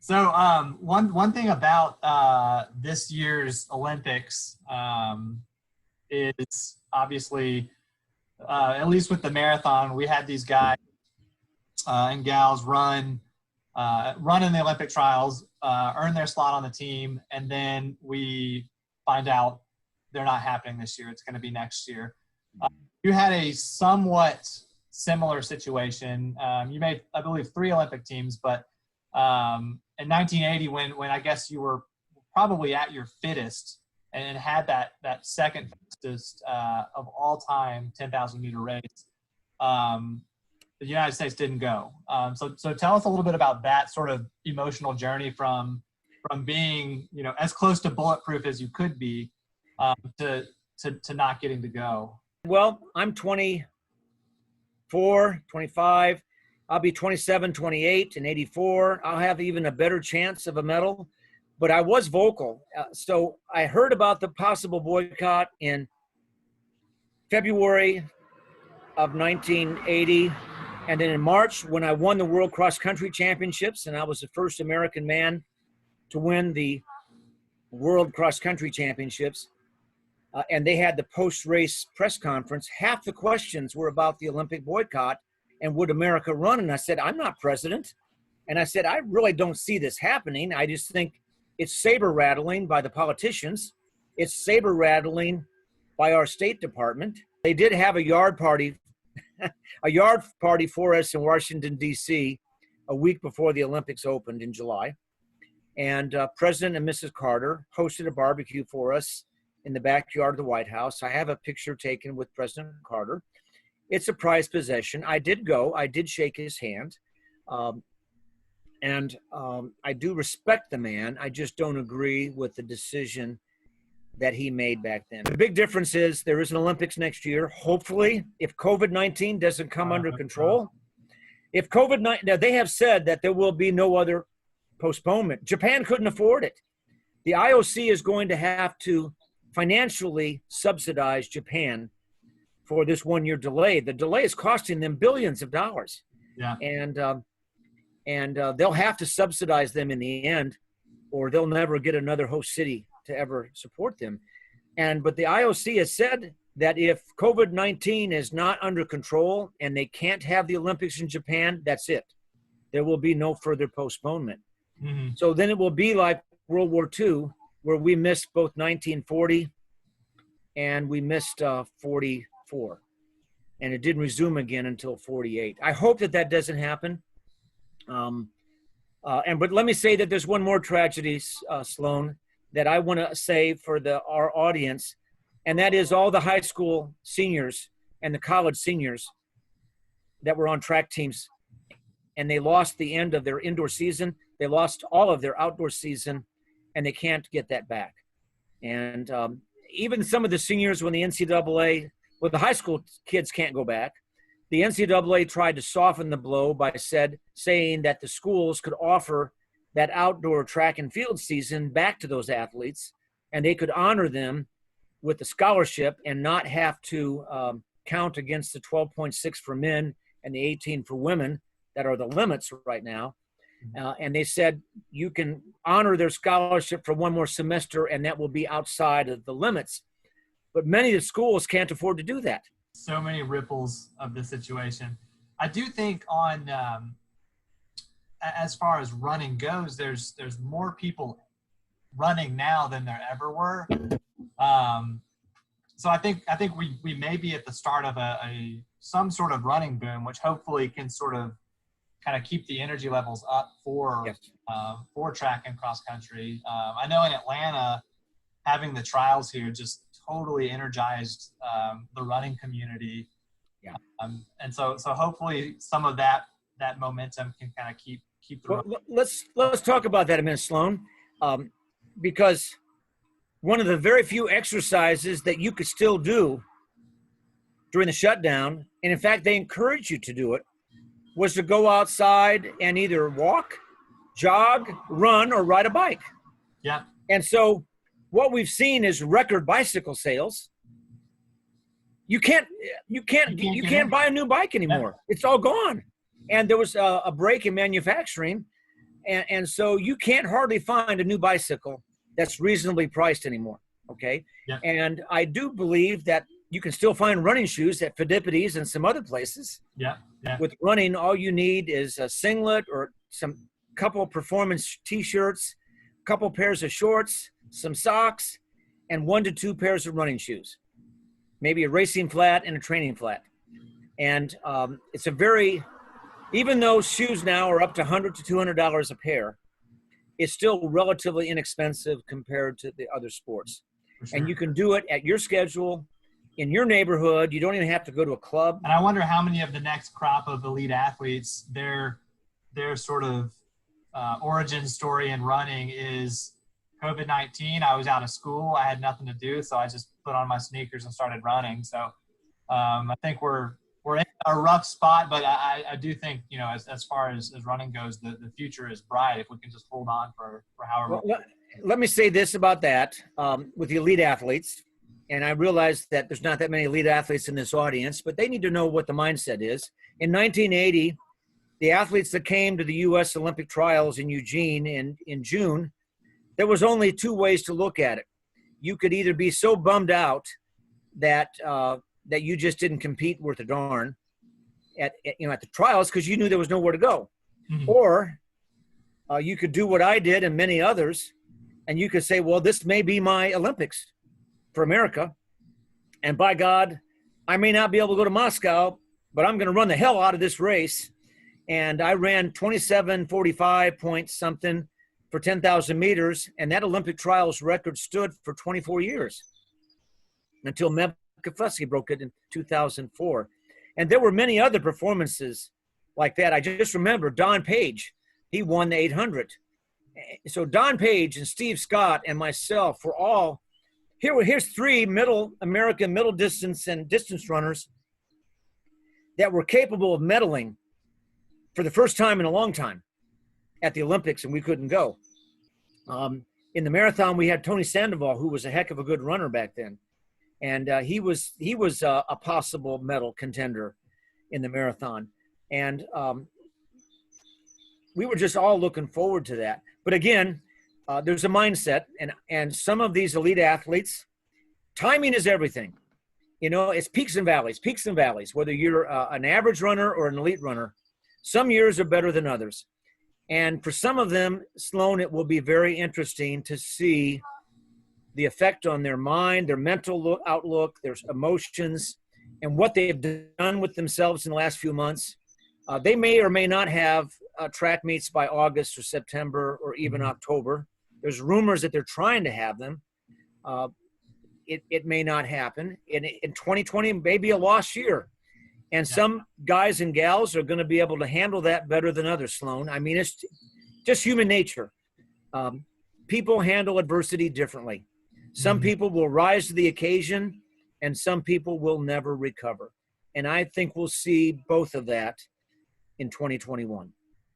One thing about this year's Olympics is obviously, at least with the marathon, we had these guys and gals run in the Olympic trials, earn their slot on the team, and then we find out they're not happening this year. It's going to be next year. You had a somewhat similar situation. You made, I believe, 3 Olympic teams, but in 1980, when I guess you were probably at your fittest and had that second fastest of all time 10,000 meter race, the United States didn't go. So tell us a little bit about that sort of emotional journey from being, as close to bulletproof as you could be, to not getting to go. Well, I'm 24, 25. I'll be 27, 28, and 84. I'll have even a better chance of a medal. But I was vocal. So I heard about the possible boycott in February of 1980. And then in March, when I won the World Cross Country Championships, and I was the first American man to win the World Cross Country Championships, and they had the post-race press conference, half the questions were about the Olympic boycott and would America run? And I said, I'm not president. And I said, I really don't see this happening. I just think it's saber rattling by the politicians. It's saber rattling by our State Department. They did have a yard party for us in Washington, D.C. a week before the Olympics opened in July. And President and Mrs. Carter hosted a barbecue for us in the backyard of the White House. I have a picture taken with President Carter. It's a prized possession. I did go. I did shake his hand. And I do respect the man. I just don't agree with the decision that he made back then. The big difference is there is an Olympics next year. Hopefully, if COVID-19 doesn't come under control. If COVID-19, now they have said that there will be no other postponement. Japan couldn't afford it. The IOC is going to have to financially subsidize Japan for this 1-year delay. The delay is costing them billions of dollars. Yeah. And they'll have to subsidize them in the end, or they'll never get another host city to ever support them. But the IOC has said that if COVID-19 is not under control and they can't have the Olympics in Japan, that's it. There will be no further postponement. Mm-hmm. So then it will be like World War II, where we missed both 1940 and we missed 44. And it didn't resume again until 48. I hope that doesn't happen. But let me say that there's one more tragedy, Sloan, that I want to say for our audience, and that is all the high school seniors and the college seniors that were on track teams, and they lost the end of their indoor season. They lost all of their outdoor season, and they can't get that back. And even some of the seniors, when the NCAA, well, the high school kids can't go back. The NCAA tried to soften the blow by saying that the schools could offer that outdoor track and field season back to those athletes, and they could honor them with a scholarship and not have to count against the 12.6 for men and the 18 for women that are the limits right now. And they said you can honor their scholarship for one more semester, and that will be outside of the limits. But many of the schools can't afford to do that. So many ripples of the situation. I do think on as far as running goes, there's more people running now than there ever were. So I think we may be at the start of some sort of running boom, which hopefully can sort of kind of keep the energy levels up for track and cross country. I know in Atlanta, having the trials here just totally energized the running community. Yeah. And so hopefully some of that momentum can kind of keep the well, let's talk about that a minute, Sloan, because one of the very few exercises that you could still do during the shutdown, and in fact they encourage you to do it, was to go outside and either walk, jog, run, or ride a bike. Yeah. And so what we've seen is record bicycle sales. You can't buy a new bike anymore. Yeah. It's all gone. And there was a break in manufacturing, And so you can't hardly find a new bicycle that's reasonably priced anymore. Okay. Yeah. And I do believe that you can still find running shoes at Fidipides and some other places. Yeah. Yeah. With running, all you need is a singlet or some couple of performance t-shirts, a couple pairs of shorts, some socks, and 1 to 2 pairs of running shoes. Maybe a racing flat and a training flat. And it's a very, even though shoes now are up to $100 to $200 a pair, it's still relatively inexpensive compared to the other sports. Sure. And you can do it at your schedule, in your neighborhood. You don't even have to go to a club. And I wonder how many of the next crop of elite athletes, their sort of origin story in running is COVID-19. I was out of school. I had nothing to do, so I just put on my sneakers and started running. So I think we're in a rough spot, but I do think, you know, as far as running goes, the future is bright if we can just hold on for however. Well, let me say this about that with the elite athletes. And I realize that there's not that many elite athletes in this audience, but they need to know what the mindset is. In 1980, the athletes that came to the U.S. Olympic trials in Eugene in June, there was only 2 ways to look at it. You could either be so bummed out that that you just didn't compete worth a darn at the trials because you knew there was nowhere to go, mm-hmm. Or you could do what I did and many others, and you could say, well, this may be my Olympics for America, and by God, I may not be able to go to Moscow, but I'm going to run the hell out of this race. And I ran 27:45 point something for 10,000 meters, and that Olympic trials record stood for 24 years until Meb Kefusky broke it in 2004. And there were many other performances like that. I just remember Don Page, he won the 800. So Don Page and Steve Scott and myself were all, here's 3 American middle distance and distance runners that were capable of medaling for the first time in a long time at the Olympics, and we couldn't go. In the marathon, we had Tony Sandoval, who was a heck of a good runner back then. And he was a possible medal contender in the marathon. And we were just all looking forward to that. But again, there's a mindset, and some of these elite athletes, timing is everything. You know, it's peaks and valleys, whether you're an average runner or an elite runner. Some years are better than others. And for some of them, Sloan, it will be very interesting to see the effect on their mind, their mental outlook, their emotions, and what they've done with themselves in the last few months. They may or may not have track meets by August or September or even October. There's rumors that they're trying to have them. It may not happen. In 2020, maybe a lost year. And some guys and gals are going to be able to handle that better than others, Sloan. I mean, it's just human nature. People handle adversity differently. Some people will rise to the occasion, and some people will never recover. And I think we'll see both of that in 2021.